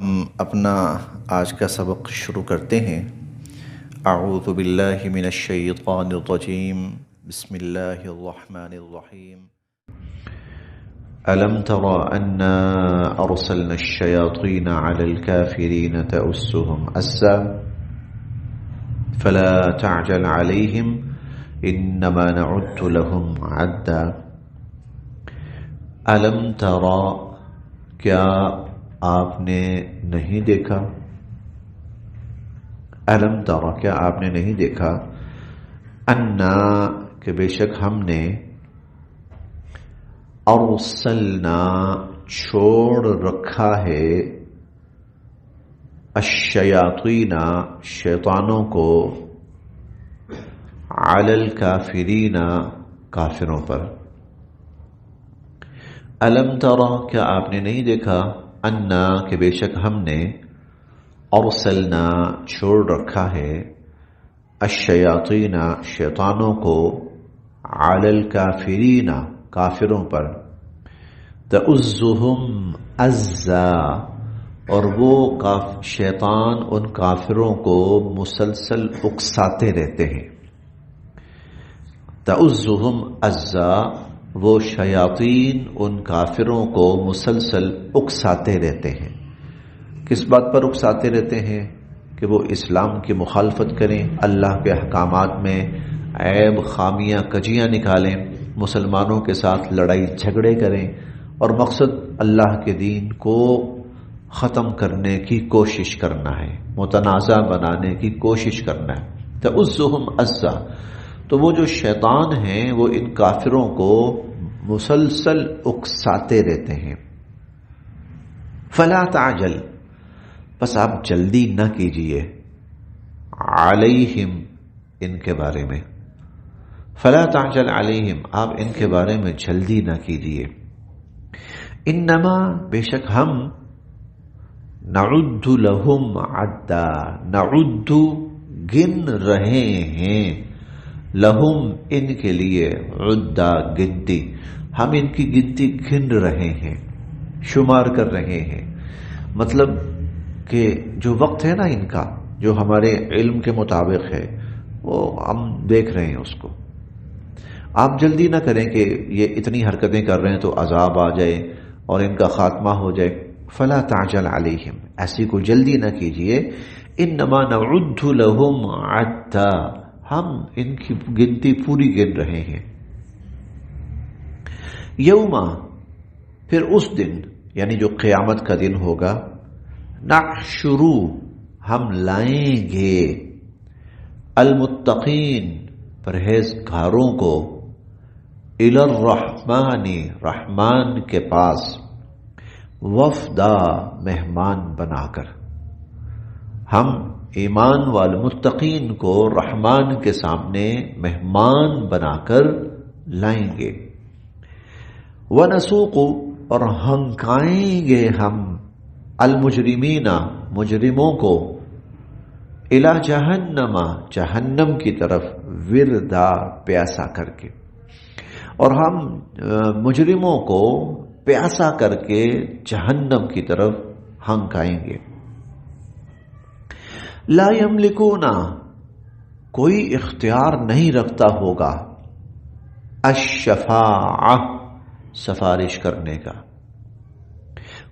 ہم اپنا آج کا سبق شروع کرتے ہیں۔ اعوذ باللہ من الشیطان الرجیم، بسم اللہ الرحمن الرحیم۔ ألم تر أنا أرسلنا الشياطين على الكافرين تؤسهم أسا فلا تعجل عليهم إنما نعد لهم عدا۔ ألم تر، کیا آپ نے نہیں دیکھا؟ الم تر، کیا آپ نے نہیں دیکھا؟ انا، کہ بے شک ہم نے، ارسلنا، چھوڑ رکھا ہے، الشیاطین، شیطانوں کو، علی الکافرین، کافروں پر۔ الم تر، کیا آپ نے نہیں دیکھا؟ انا، کہ بے شک ہم نے، ارسلنا، چھوڑ رکھا ہے، الشیاطین، شیطانوں کو، علی الکافرین، کافروں پر، تؤزهم عزا، اور وہ شیطان ان کافروں کو مسلسل اکساتے رہتے ہیں۔ تؤزهم عزا، وہ شیاطین ان کافروں کو مسلسل اکساتے رہتے ہیں۔ کس بات پر اکساتے رہتے ہیں؟ کہ وہ اسلام کی مخالفت کریں، اللہ کے احکامات میں عیب، خامیاں، کجیاں نکالیں، مسلمانوں کے ساتھ لڑائی جھگڑے کریں، اور مقصد اللہ کے دین کو ختم کرنے کی کوشش کرنا ہے، متنازع بنانے کی کوشش کرنا ہے۔ تؤزهم عزا، تو وہ جو شیطان ہیں وہ ان کافروں کو مسلسل اکساتے رہتے ہیں۔ فلا تعجل، بس آپ جلدی نہ کیجئے، علیہم، ان کے بارے میں، فلا تعجل علیہم، آپ ان کے بارے میں جلدی نہ کیجئے، انما، بے شک ہم، نعد لہم عدا، نعد، گن رہے ہیں، لہم، ان کے لیے، عدا، گنتی، ہم ان کی گنتی گن رہے ہیں، شمار کر رہے ہیں۔ مطلب کہ جو وقت ہے نا ان کا، جو ہمارے علم کے مطابق ہے، وہ ہم دیکھ رہے ہیں اس کو۔ آپ جلدی نہ کریں کہ یہ اتنی حرکتیں کر رہے ہیں تو عذاب آ جائے اور ان کا خاتمہ ہو جائے۔ فلا تعجل علیہم، ایسی کوئی جلدی نہ کیجئے، انما نعد لہم عدا، ہم ان کی گنتی پوری گن رہے ہیں۔ یوما، پھر اس دن، یعنی جو قیامت کا دن ہوگا، نحشرو، ہم لائیں گے، المتقین، پرہیزگاروں کو، الی الرحمن، رحمان کے پاس، وفدا، مہمان بنا کر، ہم ایمان والمتقین کو رحمان کے سامنے مہمان بنا کر لائیں گے۔ وَنَسُوقُ، اور ہنکائیں گے ہم، المجرمین، مجرموں کو، الی جہنم، جہنم کی طرف، وردا، پیاسا کر کے، اور ہم مجرموں کو پیاسا کر کے جہنم کی طرف ہنکائیں گے۔ لا یملکون، کوئی اختیار نہیں رکھتا ہوگا، الشفاعہ، سفارش کرنے کا،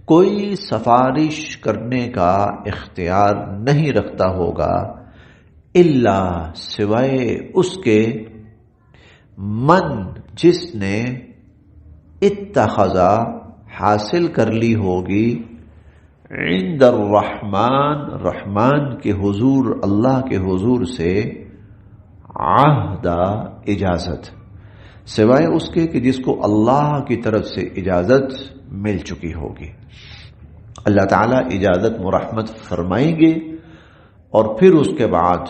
کوئی سفارش کرنے کا اختیار نہیں رکھتا ہوگا، الا، سوائے اس کے، من، جس نے، اتخذ، حاصل کر لی ہوگی، عند الرحمن، رحمان کے حضور، اللہ کے حضور سے، عہدہ، اجازت، سوائے اس کے کہ جس کو اللہ کی طرف سے اجازت مل چکی ہوگی۔ اللہ تعالیٰ اجازت مرحمت فرمائیں گے اور پھر اس کے بعد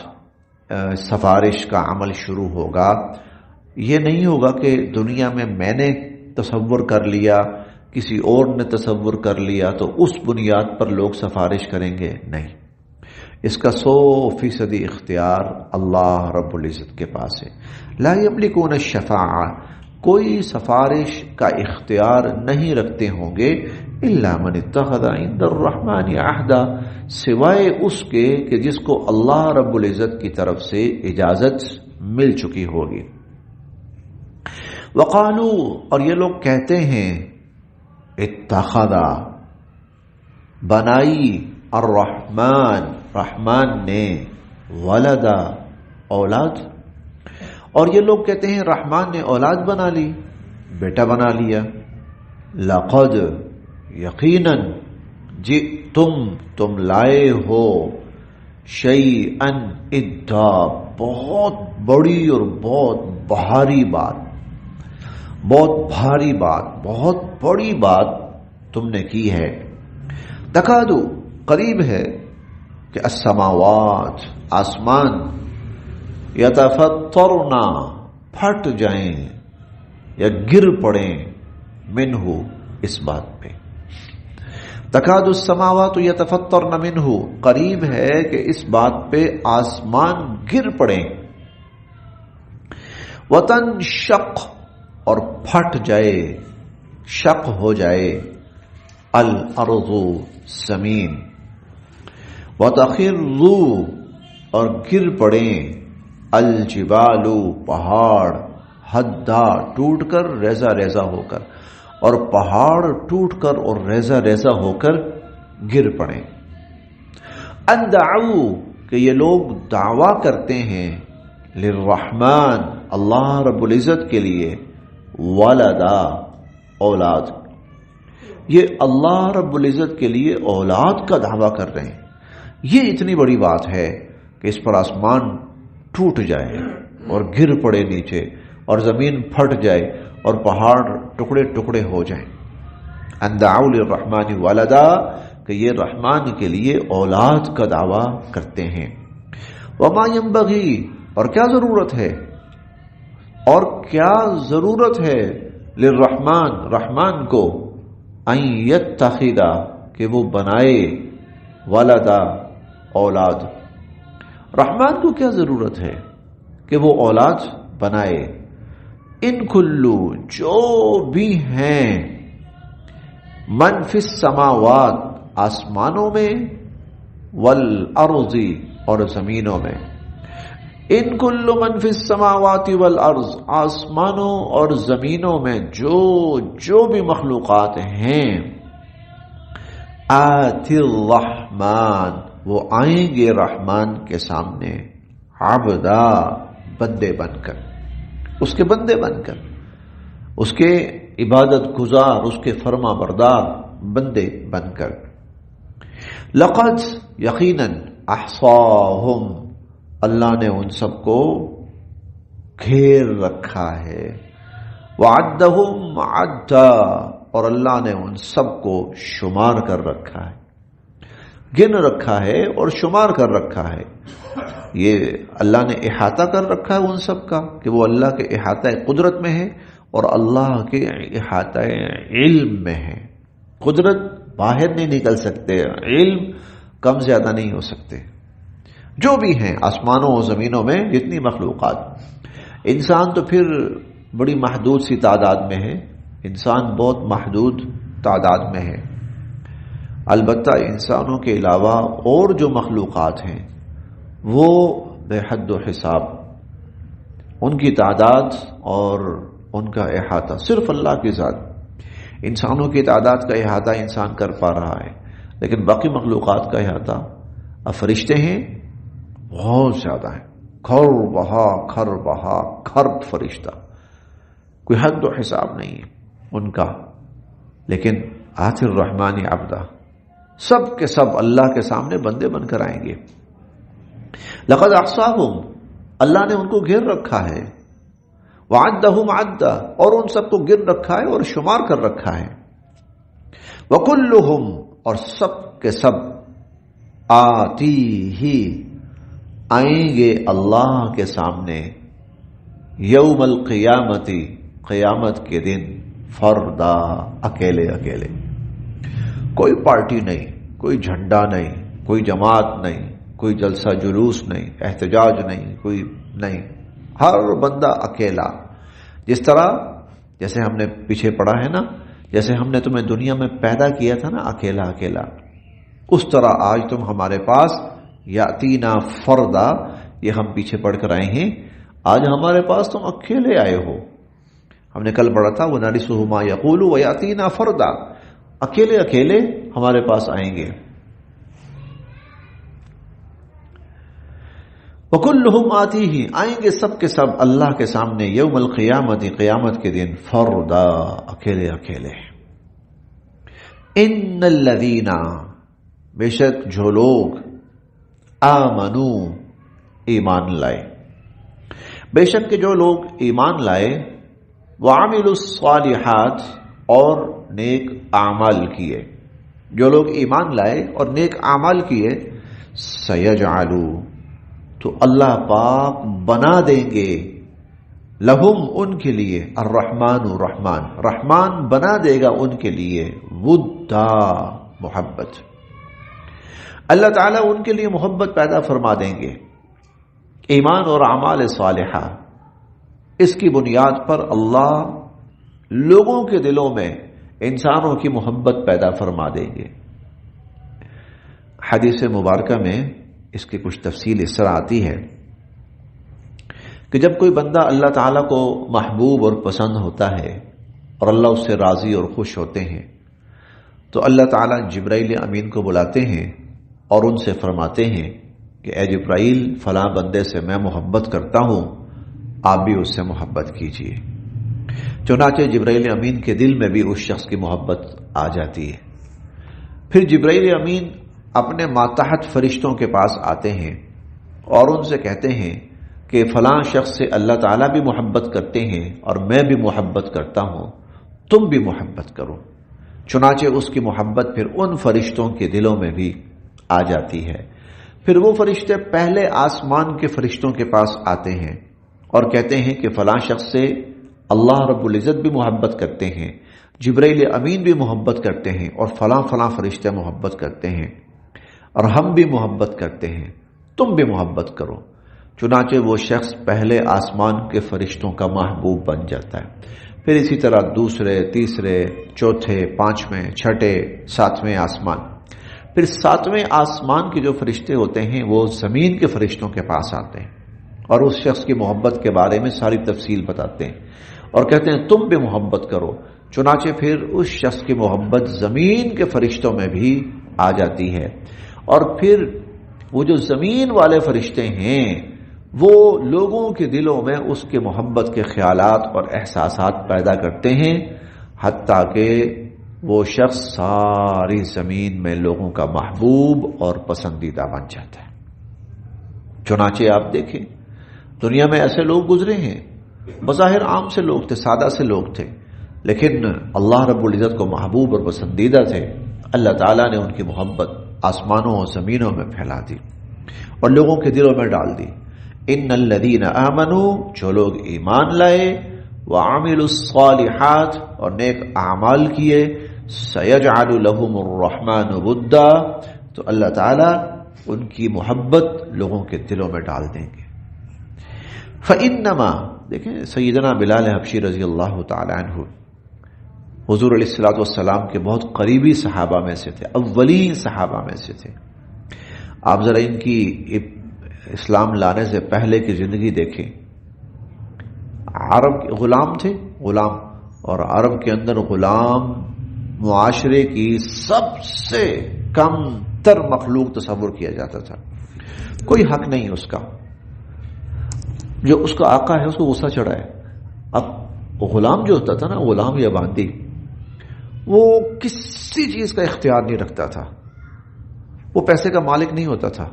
سفارش کا عمل شروع ہوگا۔ یہ نہیں ہوگا کہ دنیا میں نے تصور کر لیا، کسی اور نے تصور کر لیا تو اس بنیاد پر لوگ سفارش کریں گے، نہیں، اس کا 100% اختیار اللہ رب العزت کے پاس ہے۔ لا یملکون الشفاعہ، کوئی سفارش کا اختیار نہیں رکھتے ہوں گے الا من اتخذ عند الرحمن عہدا، سوائے اس کے کہ جس کو اللہ رب العزت کی طرف سے اجازت مل چکی ہوگی۔ وقالو، اور یہ لوگ کہتے ہیں، اتخذ، بنائی، الرحمن، رحمان نے، ولدا، اولاد، اور یہ لوگ کہتے ہیں رحمان نے اولاد بنا لی، بیٹا بنا لیا۔ لقد، یقیناً، تم لائے ہو، شیئن، ادا، بہت بڑی اور بہت بھاری بات، بہت بھاری بات، بہت بڑی بات تم نے کی ہے۔ تکادو، قریب ہے کہ السماوات، آسمان، یتفطرن، پھٹ جائیں یا گر پڑیں، منہ، اس بات پہ۔ تکاد السماوات یتفطرن منہ، قریب ہے کہ اس بات پہ آسمان گر پڑیں۔ وتنشق، اور پھٹ جائے، شق ہو جائے، الارض، زمین۔ وتخر، اور گر پڑیں، الجبال، پہاڑ، ہدا، ٹوٹ کر، ریزہ ریزہ ہو کر، اور پہاڑ ٹوٹ کر اور ریزہ ریزہ ہو کر گر پڑیں۔ ان دعو، کہ یہ لوگ دعویٰ کرتے ہیں، للرحمن، اللہ رب العزت کے لیے، ولدا، اولاد، یہ اللہ رب العزت کے لیے اولاد کا دعویٰ کر رہے ہیں۔ یہ اتنی بڑی بات ہے کہ اس پر آسمان ٹوٹ جائے اور گر پڑے نیچے، اور زمین پھٹ جائے اور پہاڑ ٹکڑے ٹکڑے ہو جائیں۔ ان دعوا للرحمن ولدا، کہ یہ رحمان کے لیے اولاد کا دعویٰ کرتے ہیں۔ وما ينبغي، اور کیا ضرورت ہے، اور کیا ضرورت ہے، للرحمن، رحمان کو، ان يتخذ، کہ وہ بنائے، ولدا، اولاد، رحمان کو کیا ضرورت ہے کہ وہ اولاد بنائے۔ ان کلو، جو بھی ہیں، من فی السماوات، آسمانوں میں، والارض، اور زمینوں میں۔ ان کل من فی السماوات والارض، آسمانوں اور زمینوں میں جو بھی مخلوقات ہیں، آتی الرحمن، وہ آئیں گے رحمان کے سامنے، عبدا، بندے بن کر، اس کے بندے بن کر، اس کے عبادت گزار، اس کے فرما بردار بندے بن کر۔ لقد، یقیناً، احصاہم، اللہ نے ان سب کو گھیر رکھا ہے، وعدہم عدا، اور اللہ نے ان سب کو شمار کر رکھا ہے، گن رکھا ہے اور شمار کر رکھا ہے۔ یہ اللہ نے احاطہ کر رکھا ہے ان سب کا، کہ وہ اللہ کے احاطہ قدرت میں ہے اور اللہ کے احاطہ علم میں ہے۔ قدرت باہر نہیں نکل سکتے، علم کم زیادہ نہیں ہو سکتے۔ جو بھی ہیں آسمانوں اور زمینوں میں جتنی مخلوقات، انسان تو پھر بڑی محدود سی تعداد میں ہے، انسان بہت محدود تعداد میں ہے۔ البتہ انسانوں کے علاوہ اور جو مخلوقات ہیں وہ بے حد و حساب، ان کی تعداد اور ان کا احاطہ صرف اللہ کی ذات۔ انسانوں کی تعداد کا احاطہ انسان کر پا رہا ہے، لیکن باقی مخلوقات کا احاطہ، اب فرشتے ہیں بہت زیادہ ہیں، کھر بہا کھرب فرشتہ، کوئی حد و حساب نہیں ہے ان کا۔ لیکن آتی الرحمن عبدا، سب کے سب اللہ کے سامنے بندے بن کر آئیں گے۔ لقد احصاہم، اللہ نے ان کو گھیر رکھا ہے، وعدہم عدا، اور ان سب کو گر رکھا ہے اور شمار کر رکھا ہے۔ وکلہم، اور سب کے سب، آتی ہی، آئیں گے اللہ کے سامنے، یوم القیامتی، قیامت کے دن، فردا، اکیلے اکیلے، کوئی پارٹی نہیں، کوئی جھنڈا نہیں، کوئی جماعت نہیں، کوئی جلسہ جلوس نہیں، احتجاج نہیں، کوئی نہیں، ہر بندہ اکیلا۔ جس طرح جیسے ہم نے پیچھے پڑھا ہے نا جیسے ہم نے تمہیں دنیا میں پیدا کیا تھا نا اکیلا اکیلا، اس طرح آج تم ہمارے پاس یاتینا فردا، یہ ہم پیچھے پڑھ کر آئے ہیں، آج ہمارے پاس تم اکیلے آئے ہو. ہم نے کل پڑھا تھا وَنَرِثُهُ مَا يَقُولُ وَيَأْتِينَا فَرْدًا، اکیلے اکیلے ہمارے پاس آئیں گے. وَكُلُّهُمْ آتِيهِ، آئیں گے سب کے سب اللہ کے سامنے یوم القیامت، قیامت کے دن، فردا، اکیلے اکیلے. ان الذین، بے شک جو لوگ، آمنو، ایمان لائے، بے شک کہ جو لوگ ایمان لائے، وعملوا الصالحات، اور نیک اعمال کیے، جو لوگ ایمان لائے اور نیک اعمال کیے، سیجعلو، تو اللہ پاک بنا دیں گے، لہم، ان کے لیے، الرحمن، رحمان، رحمان بنا دے گا ان کے لیے، ودا، محبت. اللہ تعالیٰ ان کے لیے محبت پیدا فرما دیں گے. ایمان اور اعمال صالحہ، اس کی بنیاد پر اللہ لوگوں کے دلوں میں انسانوں کی محبت پیدا فرما دیں گے. حدیث مبارکہ میں اس کی کچھ تفصیل اس طرح آتی ہے کہ جب کوئی بندہ اللہ تعالیٰ کو محبوب اور پسند ہوتا ہے اور اللہ اس سے راضی اور خوش ہوتے ہیں، تو اللہ تعالیٰ جبرائیل امین کو بلاتے ہیں اور ان سے فرماتے ہیں کہ اے جبرائیل، فلاں بندے سے میں محبت کرتا ہوں، آپ بھی اس سے محبت کیجیے. چنانچہ جبرائیل امین کے دل میں بھی اس شخص کی محبت آ جاتی ہے. پھر جبرائیل امین اپنے ماتحت فرشتوں کے پاس آتے ہیں اور ان سے کہتے ہیں کہ فلاں شخص سے اللہ تعالیٰ بھی محبت کرتے ہیں اور میں بھی محبت کرتا ہوں، تم بھی محبت کرو. چنانچہ اس کی محبت پھر ان فرشتوں کے دلوں میں بھی آ جاتی ہے. پھر وہ فرشتے پہلے آسمان کے فرشتوں کے پاس آتے ہیں اور کہتے ہیں کہ فلاں شخص سے اللہ رب العزت بھی محبت کرتے ہیں، جبرائیل امین بھی محبت کرتے ہیں، اور فلاں فلاں فرشتے محبت کرتے ہیں، اور ہم بھی محبت کرتے ہیں، تم بھی محبت کرو. چنانچہ وہ شخص پہلے آسمان کے فرشتوں کا محبوب بن جاتا ہے. پھر اسی طرح دوسرے، تیسرے، چوتھے، پانچویں، چھٹے، ساتویں آسمان. پھر ساتویں آسمان کے جو فرشتے ہوتے ہیں وہ زمین کے فرشتوں کے پاس آتے ہیں اور اس شخص کی محبت کے بارے میں ساری تفصیل بتاتے ہیں اور کہتے ہیں تم بھی محبت کرو. چنانچہ پھر اس شخص کی محبت زمین کے فرشتوں میں بھی آ جاتی ہے. اور پھر وہ جو زمین والے فرشتے ہیں وہ لوگوں کے دلوں میں اس کے محبت کے خیالات اور احساسات پیدا کرتے ہیں، حتیٰ کہ وہ شخص ساری زمین میں لوگوں کا محبوب اور پسندیدہ بن جاتا ہے. چنانچہ آپ دیکھیں دنیا میں ایسے لوگ گزرے ہیں، بظاہر عام سے لوگ تھے، سادہ سے لوگ تھے، لیکن اللہ رب العزت کو محبوب اور پسندیدہ تھے. اللہ تعالیٰ نے ان کی محبت آسمانوں اور زمینوں میں پھیلا دی اور لوگوں کے دلوں میں ڈال دی. ان الذین آمنوا، جو لوگ ایمان لائے، وعملوا الصالحات، اور نیک اعمال کیے، سیجعل لهم الرحمن ودا، تو اللہ تعالیٰ ان کی محبت لوگوں کے دلوں میں ڈال دیں گے. فإنما، دیکھیں سیدنا بلال حبشی رضی اللہ تعالی عنہ حضور علیہ الصلوۃ والسلام کے بہت قریبی صحابہ میں سے تھے، اولین صحابہ میں سے تھے. آپ ذرا ان کی اسلام لانے سے پہلے کی زندگی دیکھیں. عرب غلام تھے، غلام، اور عرب کے اندر غلام معاشرے کی سب سے کم تر مخلوق تصور کیا جاتا تھا. کوئی حق نہیں اس کا، جو اس کا آقا ہے اس کو غصہ چڑھا ہے. اب غلام جو ہوتا تھا نا، غلام یا باندی، وہ کسی چیز کا اختیار نہیں رکھتا تھا، وہ پیسے کا مالک نہیں ہوتا تھا.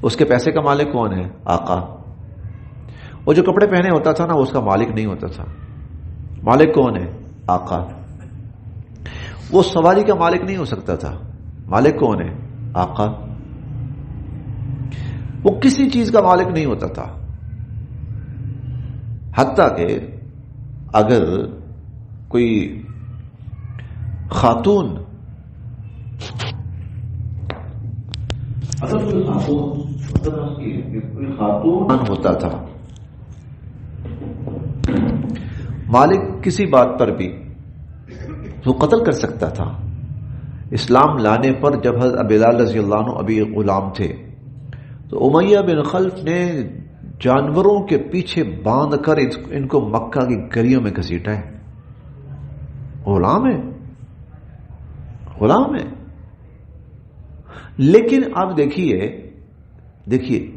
اس کے پیسے کا مالک کون ہے؟ آقا. وہ جو کپڑے پہنے ہوتا تھا نا، اس کا مالک نہیں ہوتا تھا. مالک کون ہے؟ آقا. وہ سواری کا مالک نہیں ہو سکتا تھا، مالک کون ہے؟ آقا. وہ کسی چیز کا مالک نہیں ہوتا تھا، حتیٰ کہ اگر کوئی خاتون ہوتا تھا، مالک کسی بات پر بھی، وہ قتل کر سکتا تھا. اسلام لانے پر جب حضرت بلال رضی اللہ عنہ ابھی غلام تھے تو امیہ بن خلف نے جانوروں کے پیچھے باندھ کر ان کو مکہ کی گلیوں میں گھسیٹا ہے. غلام ہے، غلام ہے. لیکن آپ دیکھیے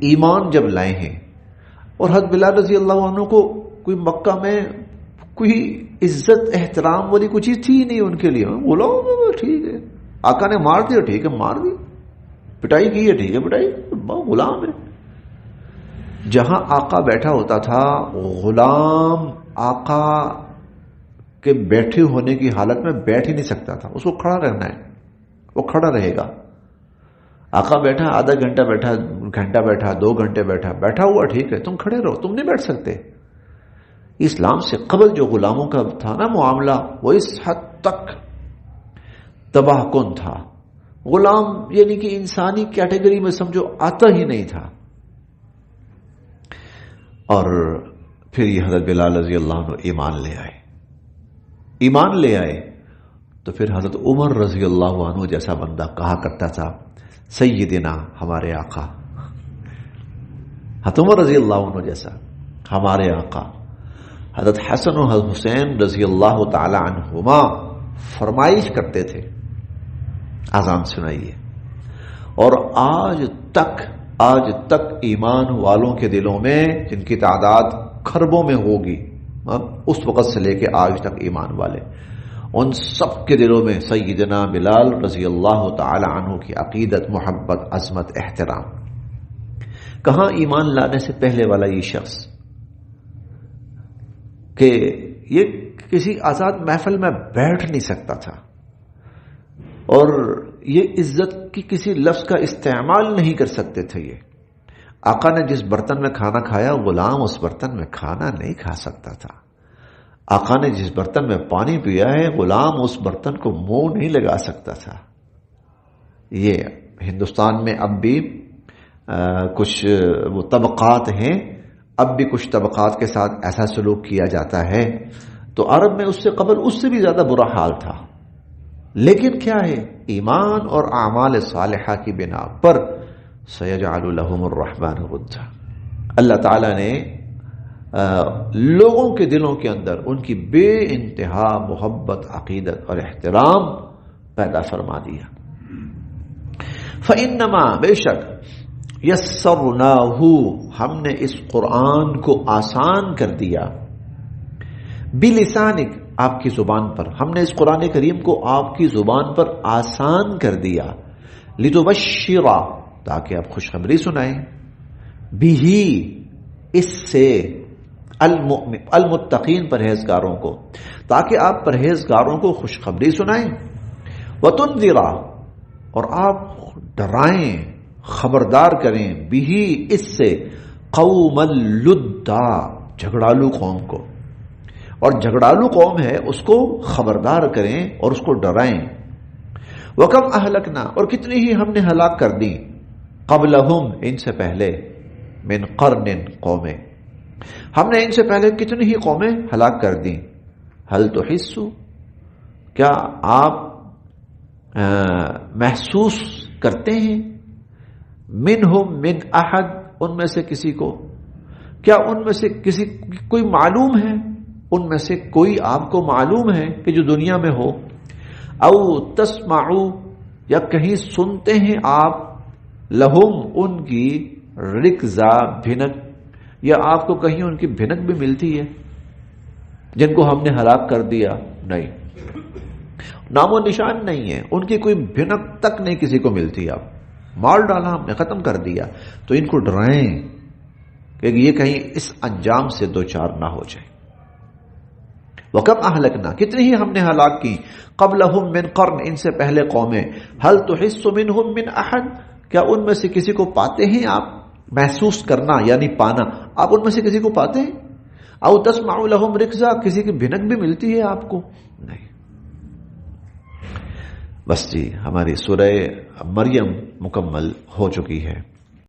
ایمان جب لائے ہیں اور حضرت بلال رضی اللہ عنہ کو کوئی مکہ میں کوئی عزت احترام والی کوئی چیز تھی نہیں ان کے لیے. غلام ٹھیک ہے، آقا نے مار دیا ٹھیک ہے مار دی، پٹائی کی ہے ٹھیک ہے پٹائی، غلام ہے. جہاں آقا بیٹھا ہوتا تھا غلام آقا کے بیٹھے ہونے کی حالت میں بیٹھ ہی نہیں سکتا تھا، اس کو کھڑا رہنا ہے، وہ کھڑا رہے گا. آقا بیٹھا آدھا گھنٹہ بیٹھا، گھنٹہ بیٹھا، 2 گھنٹے بیٹھا ہوا ٹھیک ہے، تم کھڑے رہو، تم نہیں بیٹھ سکتے. اسلام سے قبل جو غلاموں کا تھا نا معاملہ، وہ اس حد تک تباہ کن تھا. غلام یعنی کہ انسانی کیٹیگری میں سمجھو آتا ہی نہیں تھا. اور پھر یہ حضرت بلال رضی اللہ عنہ ایمان لے آئے تو پھر حضرت عمر رضی اللہ عنہ جیسا بندہ کہا کرتا تھا سیدنا ہمارے آقا، حضرت عمر رضی اللہ عنہ جیسا ہمارے آقا. حضرت حسن و حضرت حسین رضی اللہ تعالی عنہما فرمائش کرتے تھے اذان سنائیے. اور آج تک ایمان والوں کے دلوں میں جن کی تعداد خربوں میں ہوگی، اس وقت سے لے کے آج تک ایمان والے، ان سب کے دلوں میں سیدنا بلال رضی اللہ تعالی عنہ کی عقیدت، محبت، عظمت، احترام. کہاں ایمان لانے سے پہلے والا یہ شخص کہ یہ کسی آزاد محفل میں بیٹھ نہیں سکتا تھا اور یہ عزت کی کسی لفظ کا استعمال نہیں کر سکتے تھے. یہ آقا نے جس برتن میں کھانا کھایا غلام اس برتن میں کھانا نہیں کھا سکتا تھا. آقا نے جس برتن میں پانی پیا ہے غلام اس برتن کو منہ نہیں لگا سکتا تھا. یہ ہندوستان میں اب بھی کچھ وہ طبقات ہیں، اب بھی کچھ طبقات کے ساتھ ایسا سلوک کیا جاتا ہے. تو عرب میں اس سے قبل اس سے بھی زیادہ برا حال تھا. لیکن کیا ہے، ایمان اور اعمال صالحہ کی بنا پر سیجعل لهم الرحمن ودا، اللہ تعالی نے لوگوں کے دلوں کے اندر ان کی بے انتہا محبت، عقیدت اور احترام پیدا فرما دیا. فَإِنَّمَا بے شک یسرناہ ہم نے اس قرآن کو آسان کر دیا، بلسانک آپ کی زبان پر، ہم نے اس قرآن کریم کو آپ کی زبان پر آسان کر دیا، لتبشر تاکہ آپ خوشخبری سنائیں، بھی اس سے المتقین پرہیزگاروں کو، تاکہ آپ پرہیزگاروں کو خوشخبری سنائیں، وتنذر اور آپ ڈرائیں، خبردار کریں، بھی اس سے قوم اللدا جھگڑالو قوم کو، اور جھگڑالو قوم ہے اس کو خبردار کریں اور اس کو ڈرائیں. وَكَمْ أَهْلَكْنَا اور کتنی ہی ہم نے ہلاک کر دی، قبلہم ان سے پہلے، من قرن قومیں، ہم نے ان سے پہلے کتنی ہی قومیں ہلاک کر دی. هل تحس کیا آپ محسوس کرتے ہیں، منہم من احد ان میں سے کسی کو، کیا ان میں سے کسی کوئی معلوم ہے، ان میں سے کوئی آپ کو معلوم ہے کہ جو دنیا میں ہو، او تسمعو یا کہیں سنتے ہیں آپ، لہم ان کی رکزا بھنک، یا آپ کو کہیں ان کی بھنک بھی ملتی ہے، جن کو ہم نے ہلاک کر دیا؟ نہیں، نام و نشان نہیں ہے، ان کی کوئی بھنک تک نہیں کسی کو ملتی. آپ مار ڈالا ہم نے، ختم کر دیا. تو ان کو ڈرائیں کہ یہ کہیں اس انجام سے دوچار نہ ہو جائے. وَكَمْ أَهْلَكْنَا کتنی ہی ہم نے ہلاک کی، قبلہم من قرن ان سے پہلے قومیں، هل تحس منہم من احد کیا ان میں سے کسی کو پاتے ہیں آپ؟ محسوس کرنا یعنی پانا، آپ ان میں سے کسی کو پاتے ہیں؟ او تسمع لهم رکزا کسی کی بھنک بھی ملتی ہے آپ کو؟ نہیں. بس جی ہماری سورہ مریم مکمل ہو چکی ہے.